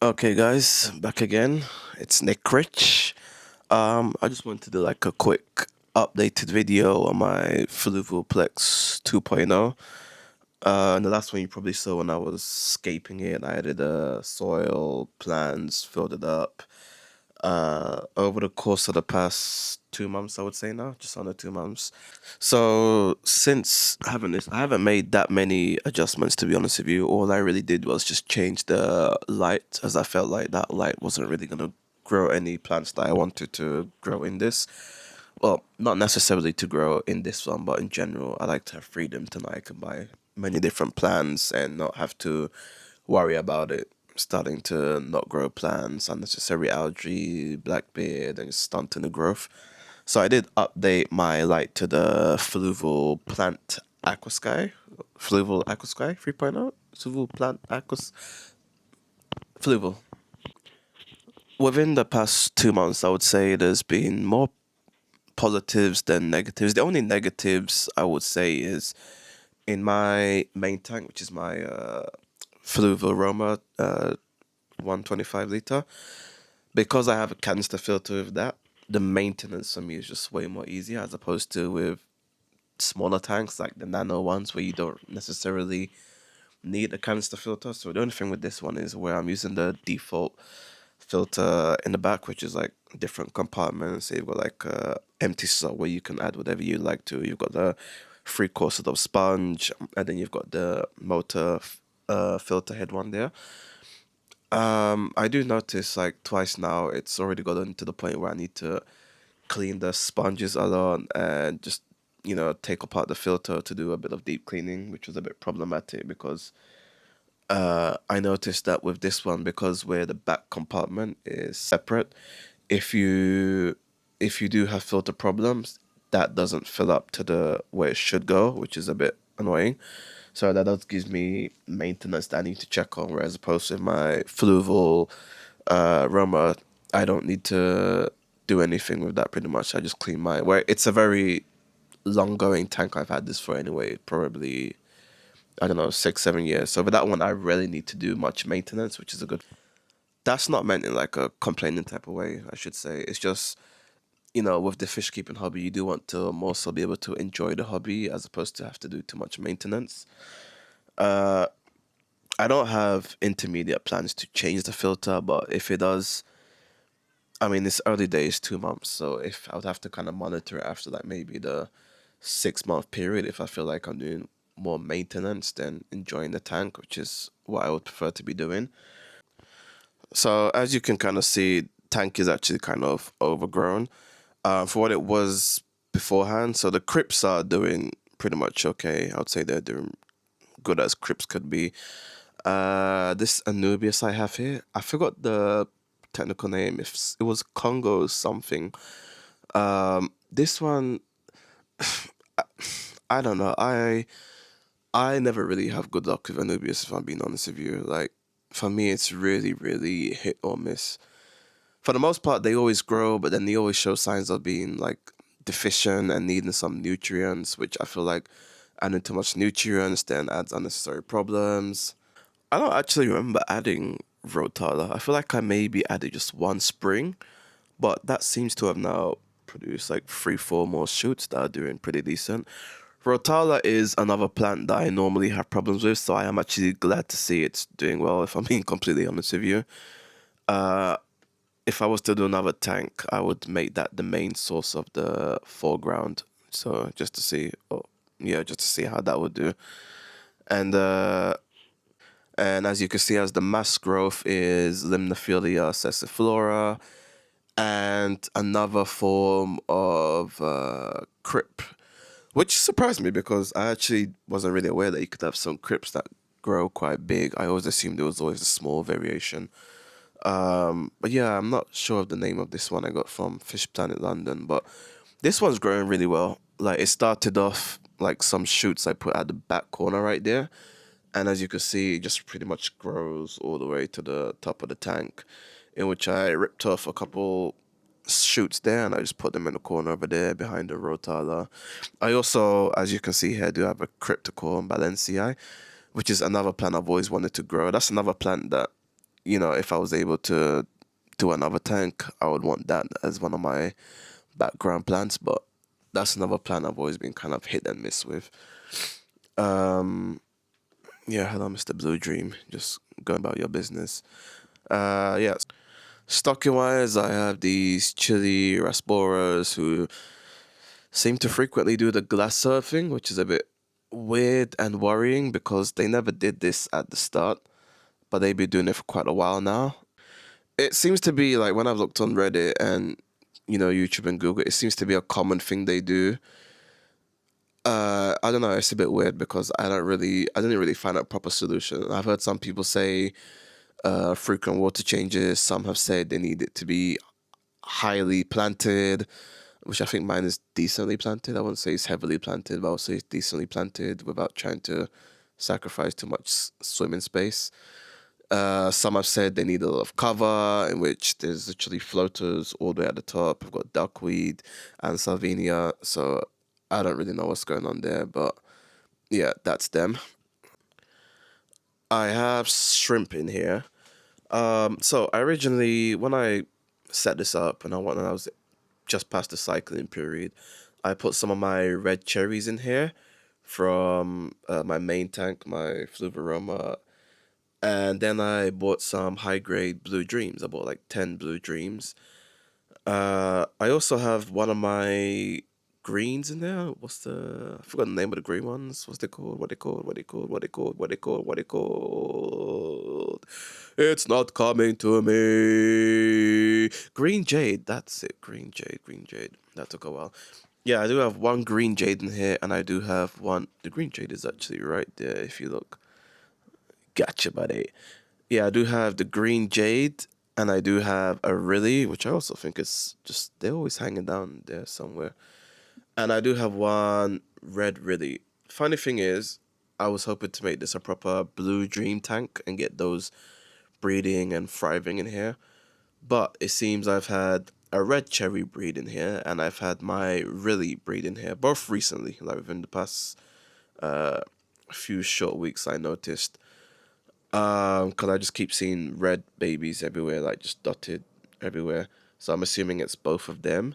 Okay, guys, back again. It's Nick Rich. I just wanted to do like a quick updated video on my Fluval Flex 2.0. And the last one you probably saw when I was scaping it, I added soil, plants, filled it up. Over the course of the past 2 months, I would say now, just under 2 months. So since having this, I haven't made that many adjustments to be honest with you. All I really did was just change the light, as I felt like that light wasn't really gonna grow any plants that I wanted to grow in this. Well, not necessarily to grow in this one, but in general, I like to have freedom to know I can buy many different plants and not have to worry about it starting to not grow plants, unnecessary algae, blackbeard, and stunting the growth. So I did update my light to the Fluval Plant Aquasky, Fluval Aquasky 3.0, Fluval Plant Fluval. Within the past 2 months, I would say there's been more positives than negatives. The only negatives I would say is in my main tank, which is my Fluval Roma 125 liter. Because I have a canister filter with that, the maintenance for me is just way more easier as opposed to with smaller tanks like the nano ones where you don't necessarily need a canister filter. So the only thing with this one is where I'm using the default filter in the back, which is like different compartments. So you've got like empty slot where you can add whatever you like to. You've got the three courses of sponge, and then you've got the motor filter head one there. I do notice like twice now it's already gotten to the point where I need to clean the sponges alone and just take apart the filter to do a bit of deep cleaning, which was a bit problematic because I noticed that with this one, because where the back compartment is separate, if you if you do have filter problems, that doesn't fill up to the where it should go, which is a bit annoying. So that does gives me maintenance that I need to check on. Whereas opposed to my Fluval Roma, I don't need to do anything with that pretty much. I just clean my where it's a very long going tank. I've had this for anyway, probably I don't know 6 7 years. So with that one, I really need to do much maintenance, which is a good. That's not meant in like a complaining type of way. I should say it's just with the fish keeping hobby, you do want to more so be able to enjoy the hobby as opposed to have to do too much maintenance. Uh, I don't have intermediate plans to change the filter, but if it does, I mean, it's early days, 2 months. So if I would have to kind of monitor it after like maybe the 6 month period, if I feel like I'm doing more maintenance than enjoying the tank, which is what I would prefer to be doing. So as you can kind of see, tank is actually kind of overgrown for what it was beforehand. So the crypts are doing pretty much okay. I would say they're doing good as crypts could be. This Anubius I have here, I forgot the technical name. If it was Congo something. This one, I don't know. I never really have good luck with Anubius if I'm being honest with you. Like for me, it's really really hit or miss. For the most part, they always grow, but then they always show signs of being like deficient and needing some nutrients, which I feel like adding too much nutrients then adds unnecessary problems. I don't actually remember adding Rotala. I feel like I maybe added just one spring, but that seems to have now produced like 3 4 more shoots that are doing pretty decent. Rotala is another plant that I normally have problems with, so I am actually glad to see it's doing well, if I'm being completely honest with you. Uh, if I was to do another tank, I would make that the main source of the foreground. So just to see, oh, yeah, just to see how that would do. And as you can see, as the mass growth is Limnophilia sessiflora and another form of crip, which surprised me because I actually wasn't really aware that you could have some crips that grow quite big. I always assumed there was always a small variation. But yeah, I'm not sure of the name of this one I got from Fish Planet London, but this one's growing really well. Like it started off like some shoots I put at the back corner right there, and as you can see, it just pretty much grows all the way to the top of the tank, in which I ripped off a couple shoots there and I just put them in the corner over there behind the rotala. I also, as you can see here, do have a cryptical Balancii, which is another plant I've always wanted to grow. That's another plant that if I was able to do another tank, I would want that as one of my background plans. But that's another plan I've always been kind of hit and miss with. Um, yeah, hello, Mr. Blue Dream. Just going about your business. Yeah. Stocking wise, I have these chili rasboras who seem to frequently do the glass surfing, which is a bit weird and worrying because they never did this at the start, but they've been doing it for quite a while now. It seems to be like when I've looked on Reddit and YouTube and Google, it seems to be a common thing they do. I don't know. It's a bit weird because I didn't really find a proper solution. I've heard some people say frequent water changes. Some have said they need it to be highly planted, which I think mine is decently planted. I wouldn't say it's heavily planted, but I would say it's decently planted without trying to sacrifice too much swimming space. Some have said they need a lot of cover, in which there's literally floaters all the way at the top. I've got duckweed and salvinia, so I don't really know what's going on there, but yeah, that's them. I have shrimp in here. So I originally, when I set this up and I was just past the cycling period, I put some of my red cherries in here from my main tank, my Fluval, and then I bought some high grade blue dreams. I bought like 10 blue dreams. I also have one of my greens in there. I forgot the name of the green ones. What's they called? What they called? What they called? What they called? What they called? What they called? It's not coming to me. Green jade. That's it. Green jade. Green jade. That took a while. Yeah, I do have one green jade in here, and I do have one. The green jade is actually right there. If you look, gotcha, buddy. Yeah, I do have the green jade, and I do have a really, which I also think is just they're always hanging down there somewhere. And I do have one red really. Funny thing is, I was hoping to make this a proper blue dream tank and get those breeding and thriving in here. But it seems I've had a red cherry breed in here, and I've had my really breed in here, both recently, like within the past uh, few short weeks. I noticed, because I just keep seeing red babies everywhere, like just dotted everywhere. So I'm assuming it's both of them.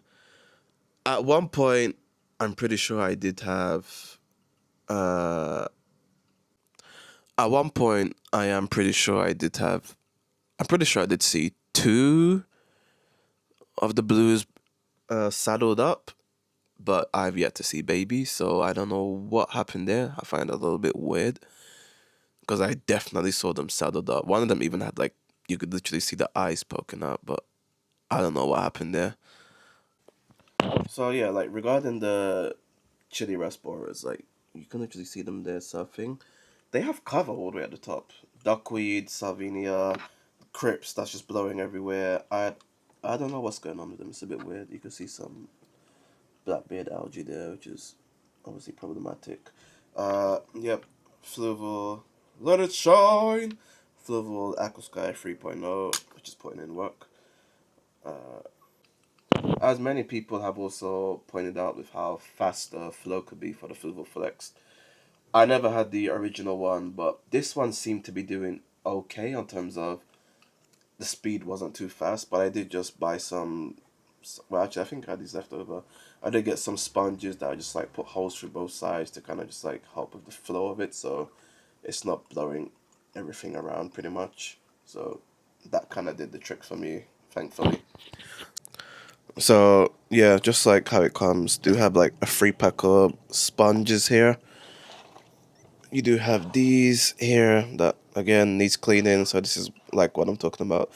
At one point, I'm pretty sure I did have. Uh, at one point, I am pretty sure I did have. I'm pretty sure I did see two of the blues saddled up, but I've yet to see babies, so I don't know what happened there. I find it a little bit weird because I definitely saw them saddled up. One of them even had like you could literally see the eyes poking out, but I don't know what happened there. So yeah, like regarding the chili rasboras, like you can literally see them there surfing. They have cover all the way at the top. Duckweed, salvinia, crips that's just blowing everywhere. I don't know what's going on with them. It's a bit weird. You can see some blackbeard algae there, which is obviously problematic. Yep, Fluval, let it shine. Fluval Aquasky 3.0, which is putting in work. As many people have also pointed out with how fast the flow could be for the Fluval Flex. I never had the original one, but this one seemed to be doing okay in terms of the speed wasn't too fast. But I did just buy some. Well, actually, I think I had these left over. I did get some sponges that I just like put holes through both sides to kind of just like help with the flow of it, so it's not blowing everything around pretty much. So that kind of did the trick for me, thankfully. So yeah, just like how it comes, do have like a free pack of sponges here. You do have these here that again needs cleaning, so this is like what I'm talking about.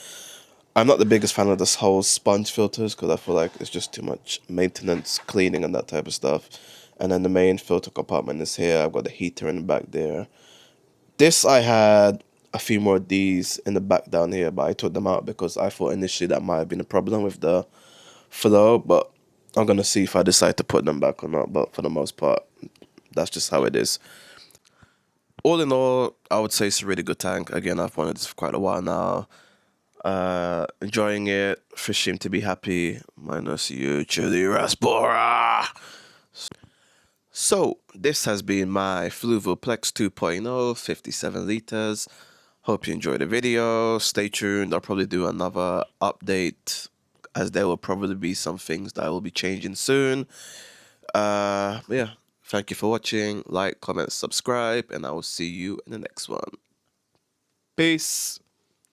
I'm not the biggest fan of this whole sponge filters because I feel like it's just too much maintenance, cleaning, and that type of stuff. And then the main filter compartment is here. I've got the heater in the back there. This I had a few more of these in the back down here, but I took them out because I thought initially that might have been a problem with the flow. But I'm gonna see if I decide to put them back or not. But for the most part, that's just how it is. All in all, I would say it's a really good tank. Again, I've wanted this for quite a while now. Enjoying it. Fish seem to be happy. Minus you, Chili Raspora. So, this has been my Fluval Plex 2.0, 57 liters. Hope you enjoyed the video. Stay tuned. I'll probably do another update, as there will probably be some things that will be changing soon. Yeah. Thank you for watching. Like, comment, subscribe, and I will see you in the next one. Peace.